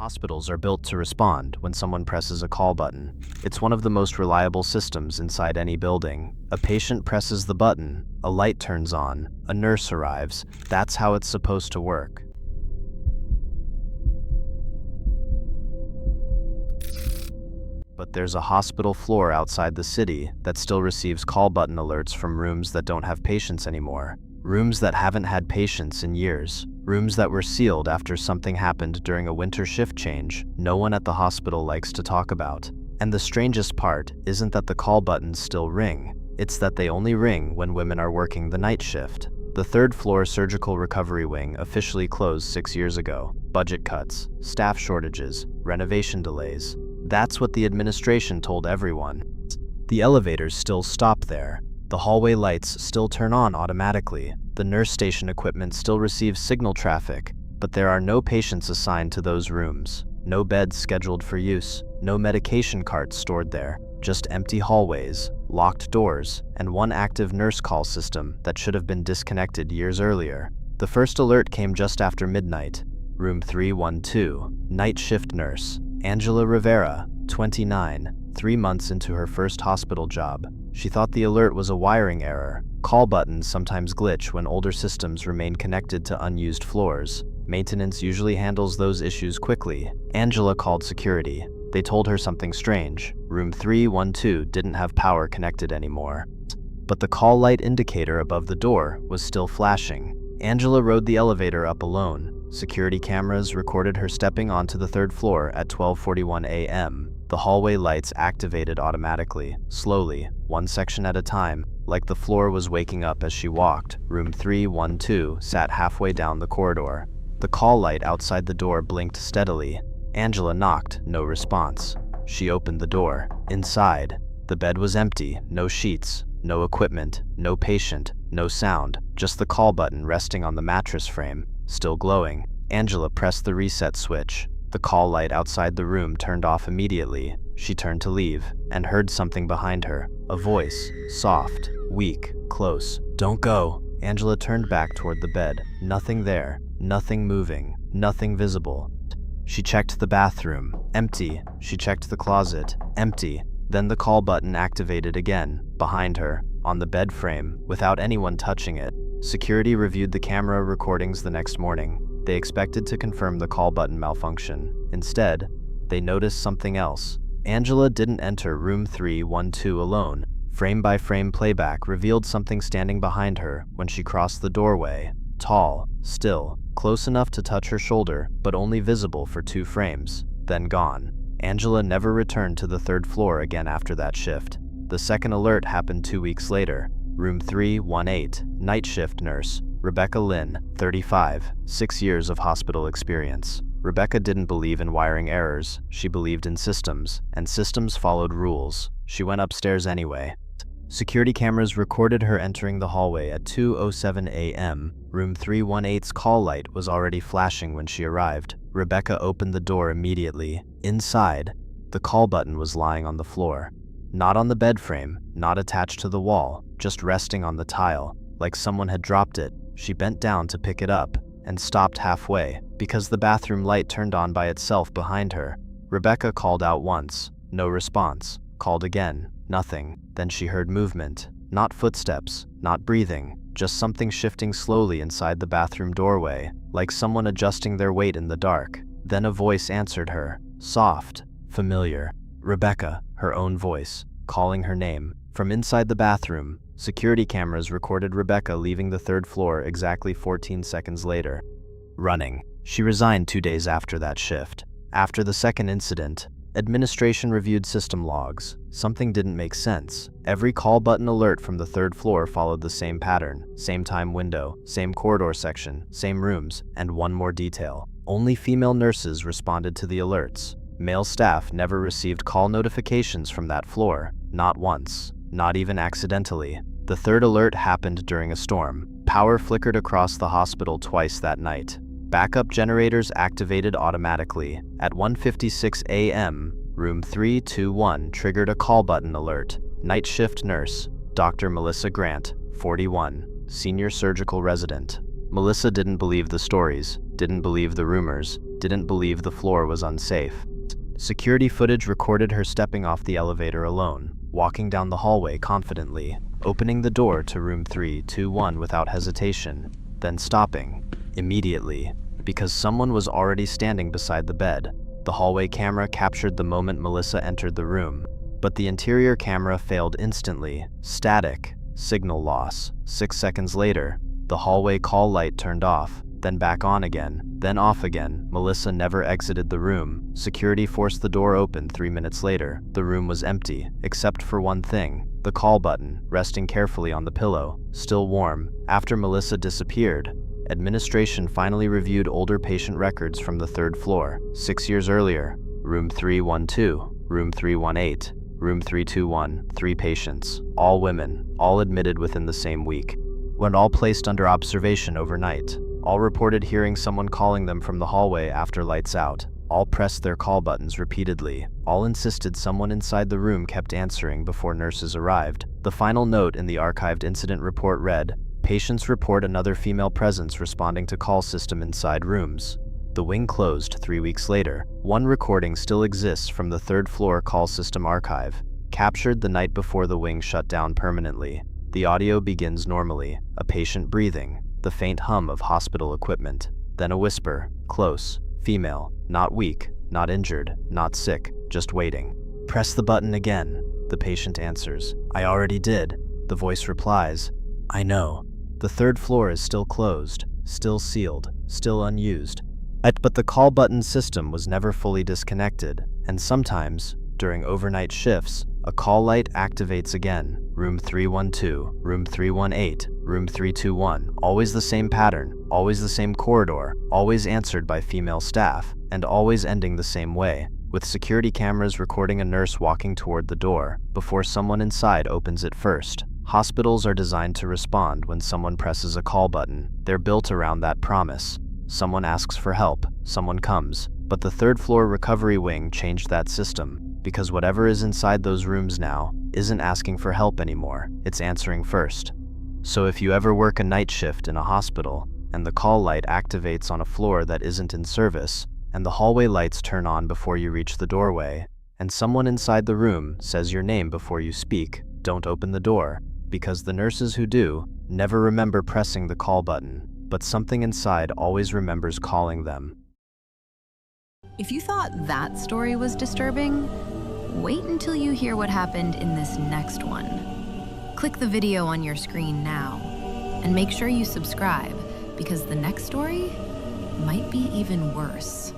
Hospitals are built to respond when someone presses a call button. It's one of the most reliable systems inside any building. A patient presses the button, a light turns on, a nurse arrives. That's how it's supposed to work. But there's a hospital floor outside the city that still receives call button alerts from rooms that don't have patients anymore. Rooms that haven't had patients in years. Rooms that were sealed after something happened during a winter shift change no one at the hospital likes to talk about. And the strangest part isn't that the call buttons still ring. It's that they only ring when women are working the night shift. The third-floor surgical recovery wing officially closed 6 years ago. Budget cuts, staff shortages, renovation delays. That's what the administration told everyone. The elevators still stop there. The hallway lights still turn on automatically. The nurse station equipment still receives signal traffic, but there are no patients assigned to those rooms. No beds scheduled for use. No medication carts stored there. Just empty hallways, locked doors, and one active nurse call system that should have been disconnected years earlier. The first alert came just after midnight. Room 312, night shift nurse, Angela Rivera, 29, 3 months into her first hospital job. She thought the alert was a wiring error. Call buttons sometimes glitch when older systems remain connected to unused floors. Maintenance usually handles those issues quickly. Angela called security. They told her something strange. Room 312 didn't have power connected anymore. But the call light indicator above the door was still flashing. Angela rode the elevator up alone. Security cameras recorded her stepping onto the third floor at 12:41 a.m. The hallway lights activated automatically, slowly, one section at a time, like the floor was waking up as she walked. Room 312 sat halfway down the corridor. The call light outside the door blinked steadily. Angela knocked, no response. She opened the door. Inside, the bed was empty, no sheets, no equipment, no patient, no sound, just the call button resting on the mattress frame, still glowing. Angela pressed the reset switch. The call light outside the room turned off immediately. She turned to leave and heard something behind her. A voice, soft, weak, close. "Don't go." Angela turned back toward the bed. Nothing there, nothing moving, nothing visible. She checked the bathroom. Empty. She checked the closet. Empty. Then the call button activated again, behind her, on the bed frame, without anyone touching it. Security reviewed the camera recordings the next morning. They expected to confirm the call button malfunction. Instead, they noticed something else. Angela didn't enter room 312 alone. Frame-by-frame playback revealed something standing behind her when she crossed the doorway. Tall, still, close enough to touch her shoulder, but only visible for 2 frames, then gone. Angela never returned to the third floor again after that shift. The second alert happened 2 weeks later. Room 318, night shift nurse, Rebecca Lynn, 35, 6 years of hospital experience. Rebecca didn't believe in wiring errors. She believed in systems, and systems followed rules. She went upstairs anyway. Security cameras recorded her entering the hallway at 2:07 a.m. Room 318's call light was already flashing when she arrived. Rebecca opened the door immediately. Inside, the call button was lying on the floor. Not on the bed frame, not attached to the wall, just resting on the tile, like someone had dropped it. She bent down to pick it up, and stopped halfway, because the bathroom light turned on by itself behind her. Rebecca called out once, no response. Called again, nothing. Then she heard movement. Not footsteps, not breathing, just something shifting slowly inside the bathroom doorway, like someone adjusting their weight in the dark. Then a voice answered her, soft, familiar. Rebecca, her own voice, calling her name. From inside the bathroom, security cameras recorded Rebecca leaving the third floor exactly 14 seconds later. Running. She resigned 2 days after that shift. After the second incident, administration reviewed system logs. Something didn't make sense. Every call button alert from the third floor followed the same pattern, same time window, same corridor section, same rooms, and one more detail. Only female nurses responded to the alerts. Male staff never received call notifications from that floor, not once, not even accidentally. The third alert happened during a storm. Power flickered across the hospital twice that night. Backup generators activated automatically. At 1:56 a.m., room 321 triggered a call button alert. Night shift nurse, Dr. Melissa Grant, 41, senior surgical resident. Melissa didn't believe the stories, didn't believe the rumors, didn't believe the floor was unsafe. Security footage recorded her stepping off the elevator alone, walking down the hallway confidently, opening the door to room 321 without hesitation, then stopping, immediately, because someone was already standing beside the bed. The hallway camera captured the moment Melissa entered the room, but the interior camera failed instantly. Static, signal loss. 6 seconds later, the hallway call light turned off, then back on again, then off again. Melissa never exited the room. Security forced the door open 3 minutes later. The room was empty, except for one thing: the call button, resting carefully on the pillow, still warm. After Melissa disappeared, administration finally reviewed older patient records from the 3rd floor. 6 years earlier, room 312, room 318, room 321, 3 patients, all women, all admitted within the same week. When all placed under observation overnight, all reported hearing someone calling them from the hallway after lights out. All pressed their call buttons repeatedly. All insisted someone inside the room kept answering before nurses arrived. The final note in the archived incident report read, "Patients report another female presence responding to call system inside rooms." The wing closed 3 weeks later. One recording still exists from the 3rd floor call system archive, captured the night before the wing shut down permanently. The audio begins normally, a patient breathing, the faint hum of hospital equipment, then a whisper, close, female, not weak, not injured, not sick, just waiting. "Press the button again," the patient answers. "I already did." The voice replies, "I know." The 3rd floor is still closed, still sealed, still unused. But the call button system was never fully disconnected, and sometimes, during overnight shifts, a call light activates again. Room 312, room 318, room 321, always the same pattern, always the same corridor, always answered by female staff, and always ending the same way, with security cameras recording a nurse walking toward the door before someone inside opens it first. Hospitals are designed to respond when someone presses a call button. They're built around that promise. Someone asks for help, someone comes. But the 3rd floor recovery wing changed that system, because whatever is inside those rooms now isn't asking for help anymore, it's answering first. So if you ever work a night shift in a hospital, and the call light activates on a floor that isn't in service, and the hallway lights turn on before you reach the doorway, and someone inside the room says your name before you speak, don't open the door, because the nurses who do never remember pressing the call button, but something inside always remembers calling them. If you thought that story was disturbing, wait until you hear what happened in this next one. Click the video on your screen now, and make sure you subscribe, because the next story might be even worse.